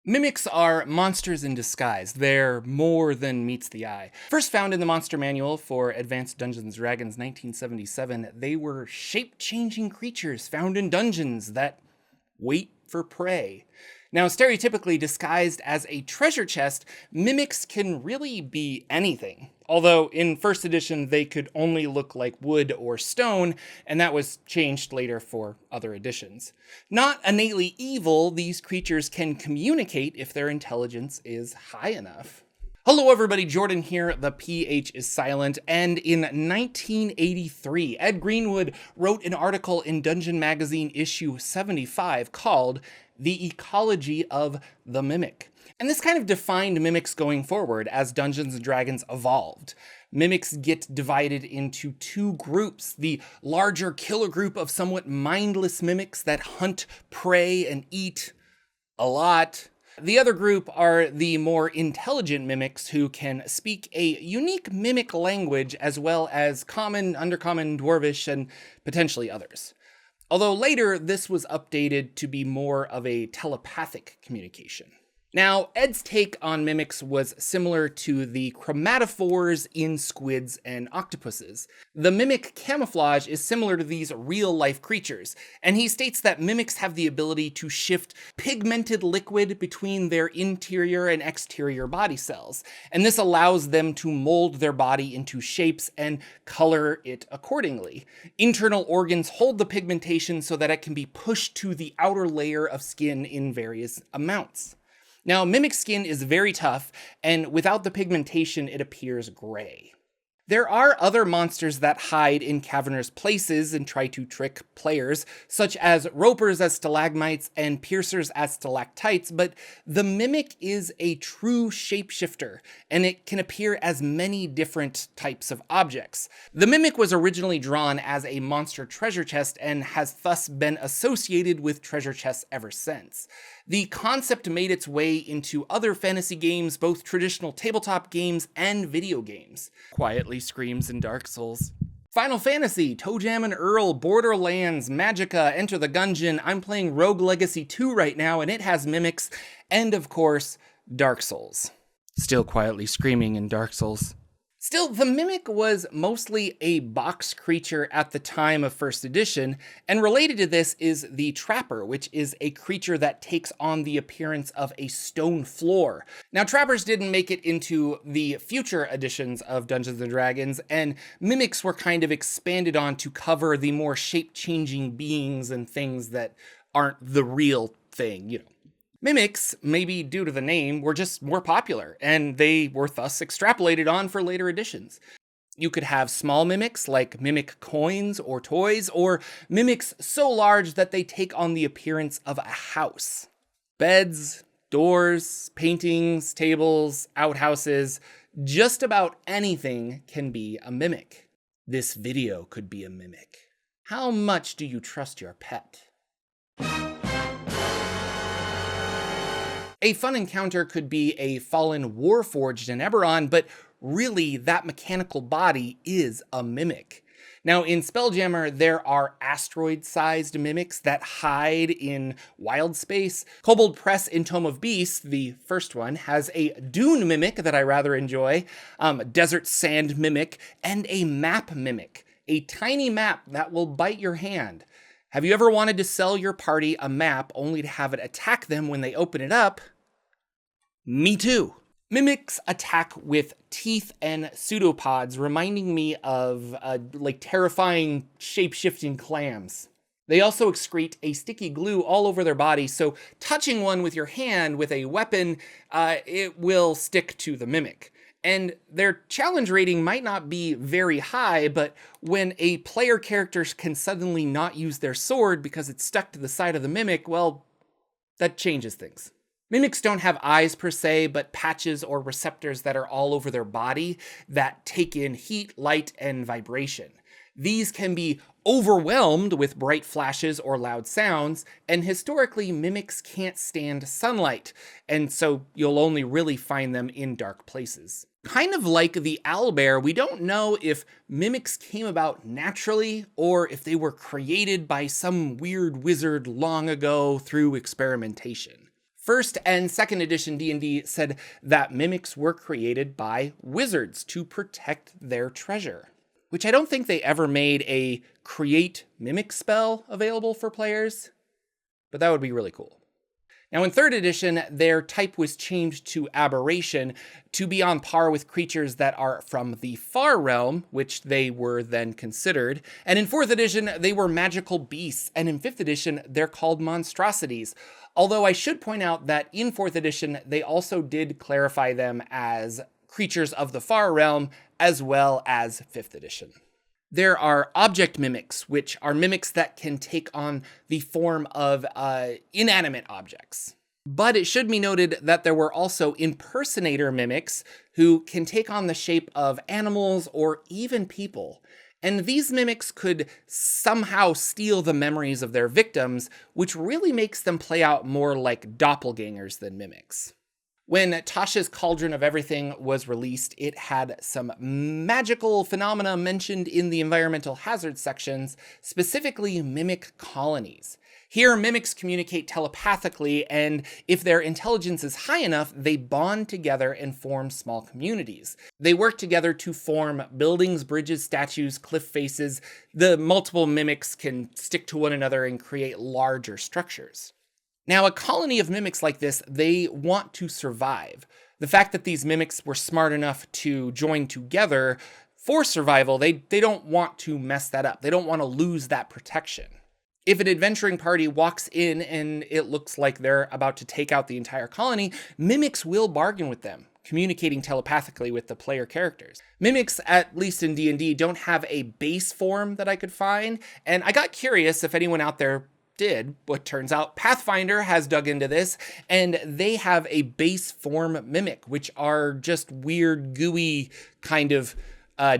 Mimics are monsters in disguise. They're more than meets the eye. First found in the Monster Manual for Advanced Dungeons & Dragons 1977, they were shape-changing creatures found in dungeons that wait for prey. Now, stereotypically disguised as a treasure chest, mimics can really be anything. Although in first edition, they could only look like wood or stone, and that was changed later for other editions. Not innately evil, these creatures can communicate if their intelligence is high enough. Hello everybody, Jordan here, the PH is silent, and in 1983, Ed Greenwood wrote an article in Dungeon Magazine issue 75 called The Ecology of the Mimic. And this kind of defined mimics going forward as Dungeons & Dragons evolved. Mimics get divided into two groups, the larger killer group of somewhat mindless mimics that hunt, prey, and eat a lot. The other group are the more intelligent mimics who can speak a unique mimic language as well as common, undercommon, dwarvish, and potentially others. Although later this was updated to be more of a telepathic communication. Now, Ed's take on mimics was similar to the chromatophores in squids and octopuses. The mimic camouflage is similar to these real-life creatures, and he states that mimics have the ability to shift pigmented liquid between their interior and exterior body cells, and this allows them to mold their body into shapes and color it accordingly. Internal organs hold the pigmentation so that it can be pushed to the outer layer of skin in various amounts. Now, mimic skin is very tough, and without the pigmentation, it appears gray. There are other monsters that hide in cavernous places and try to trick players, such as ropers as stalagmites and piercers as stalactites, but the mimic is a true shapeshifter, and it can appear as many different types of objects. The mimic was originally drawn as a monster treasure chest and has thus been associated with treasure chests ever since. The concept made its way into other fantasy games, both traditional tabletop games and video games. Quietly screams in Dark Souls. Final Fantasy, ToeJam and Earl, Borderlands, Magicka, Enter the Gungeon. I'm playing Rogue Legacy 2 right now, and it has mimics. And of course, Dark Souls. Still quietly screaming in Dark Souls. Still, the Mimic was mostly a box creature at the time of first edition, and related to this is the Trapper, which is a creature that takes on the appearance of a stone floor. Now, Trappers didn't make it into the future editions of Dungeons & Dragons, and Mimics were kind of expanded on to cover the more shape-changing beings and things that aren't the real thing, you know. Mimics, maybe due to the name, were just more popular, and they were thus extrapolated on for later editions. You could have small mimics like mimic coins or toys, or mimics so large that they take on the appearance of a house. Beds, doors, paintings, tables, outhouses, just about anything can be a mimic. This video could be a mimic. How much do you trust your pet? A fun encounter could be a fallen warforged in Eberron, but really that mechanical body is a mimic. Now in Spelljammer, there are asteroid-sized mimics that hide in wild space. Kobold Press in Tome of Beasts, the first one, has a dune mimic that I rather enjoy, desert sand mimic, and a map mimic, a tiny map that will bite your hand. Have you ever wanted to sell your party a map only to have it attack them when they open it up? Me too. Mimics attack with teeth and pseudopods, reminding me of terrifying shape-shifting clams. They also excrete a sticky glue all over their body, so touching one with your hand with a weapon, it will stick to the mimic. And their challenge rating might not be very high, but when a player character can suddenly not use their sword because it's stuck to the side of the mimic, well, that changes things. Mimics don't have eyes per se, but patches or receptors that are all over their body that take in heat, light, and vibration. These can be overwhelmed with bright flashes or loud sounds, and historically, mimics can't stand sunlight, and so you'll only really find them in dark places. Kind of like the owlbear, we don't know if mimics came about naturally or if they were created by some weird wizard long ago through experimentation. First and second edition D&D said that mimics were created by wizards to protect their treasure, which I don't think they ever made a create mimic spell available for players, but that would be really cool. Now in third edition, their type was changed to aberration to be on par with creatures that are from the far realm, which they were then considered. And in fourth edition, they were magical beasts. And in fifth edition, they're called monstrosities. Although I should point out that in fourth edition, they also did clarify them as creatures of the far realm, as well as fifth edition. There are object mimics, which are mimics that can take on the form of inanimate objects. But it should be noted that there were also impersonator mimics who can take on the shape of animals or even people. And these mimics could somehow steal the memories of their victims, which really makes them play out more like doppelgangers than mimics. When Tasha's Cauldron of Everything was released, it had some magical phenomena mentioned in the environmental hazard sections, specifically mimic colonies. Here, mimics communicate telepathically, and if their intelligence is high enough, they bond together and form small communities. They work together to form buildings, bridges, statues, cliff faces. The multiple mimics can stick to one another and create larger structures. Now, a colony of mimics like this, they want to survive. The fact that these mimics were smart enough to join together for survival, they don't want to mess that up. They don't want to lose that protection. If an adventuring party walks in and it looks like they're about to take out the entire colony, mimics will bargain with them, communicating telepathically with the player characters. Mimics, at least in D&D, don't have a base form that I could find, and I got curious if anyone out there did, but turns out Pathfinder has dug into this, and they have a base form mimic, which are just weird, gooey, kind of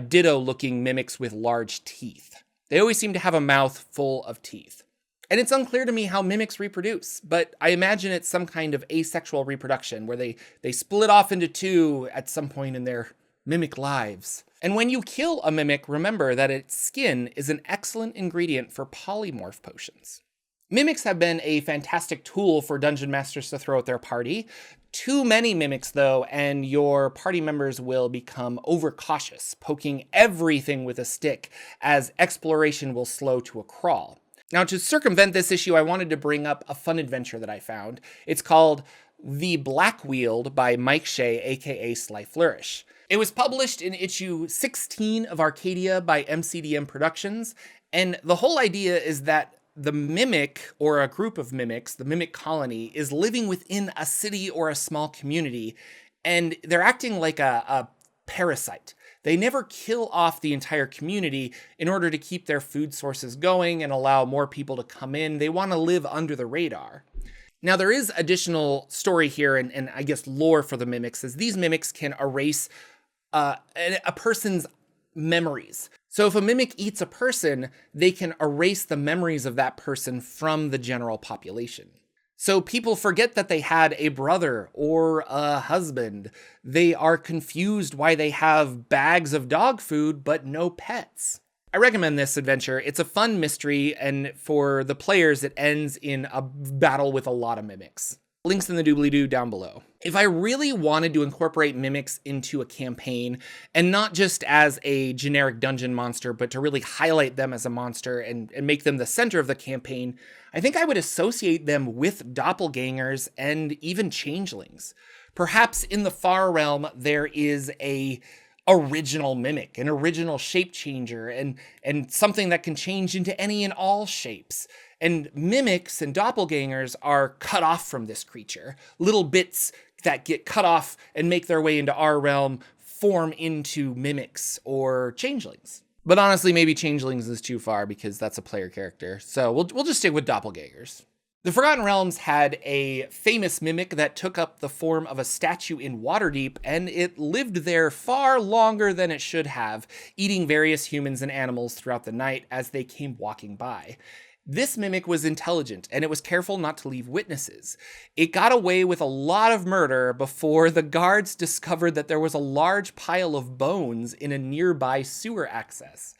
ditto-looking mimics with large teeth. They always seem to have a mouth full of teeth. And it's unclear to me how mimics reproduce, but I imagine it's some kind of asexual reproduction where they split off into two at some point in their mimic lives. And when you kill a mimic, remember that its skin is an excellent ingredient for polymorph potions. Mimics have been a fantastic tool for dungeon masters to throw at their party. Too many mimics, though, and your party members will become overcautious, poking everything with a stick, as exploration will slow to a crawl. Now, to circumvent this issue, I wanted to bring up a fun adventure that I found. It's called The Black Wield by Mike Shea, aka Sly Flourish. It was published in issue 16 of Arcadia by MCDM Productions, and the whole idea is that the mimic, or a group of mimics, the mimic colony, is living within a city or a small community, and they're acting like a parasite. They never kill off the entire community in order to keep their food sources going and allow more people to come in. They want to live under the radar. Now, there is additional story here and I guess lore for the mimics, as these mimics can erase a person's memories. So if a mimic eats a person, they can erase the memories of that person from the general population. So people forget that they had a brother or a husband. They are confused why they have bags of dog food but no pets. I recommend this adventure. It's a fun mystery, and for the players, it ends in a battle with a lot of mimics. Links in the doobly-doo down below. If I really wanted to incorporate mimics into a campaign, and not just as a generic dungeon monster, but to really highlight them as a monster and make them the center of the campaign, I think I would associate them with doppelgangers and even changelings. Perhaps in the far realm, there is a original mimic, an original shape changer, and something that can change into any and all shapes. And mimics and doppelgangers are cut off from this creature. Little bits that get cut off and make their way into our realm form into mimics or changelings. But honestly, maybe changelings is too far because that's a player character. So we'll just stick with doppelgangers. The Forgotten Realms had a famous mimic that took up the form of a statue in Waterdeep, and it lived there far longer than it should have, eating various humans and animals throughout the night as they came walking by. This mimic was intelligent, and it was careful not to leave witnesses. It got away with a lot of murder before the guards discovered that there was a large pile of bones in a nearby sewer access.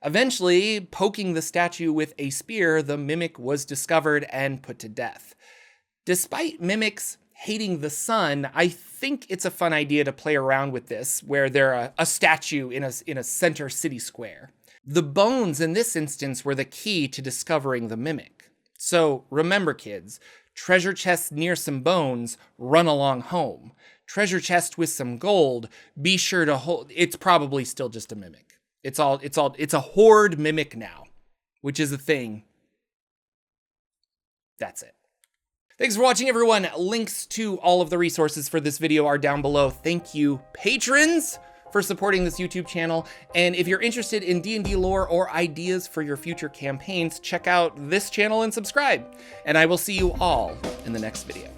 Eventually, poking the statue with a spear, the mimic was discovered and put to death. Despite mimics hating the sun, I think it's a fun idea to play around with this, where they're a statue in a center city square. The bones in this instance were the key to discovering the mimic. So remember, kids, treasure chest near some bones, run along home. Treasure chest with some gold, be sure to hold. It's probably still just a mimic. It's a horde mimic now, which is a thing. That's it. Thanks for watching, everyone. Links to all of the resources for this video are down below. Thank you, patrons, for supporting this YouTube channel. And if you're interested in D&D lore or ideas for your future campaigns, check out this channel and subscribe. And I will see you all in the next video.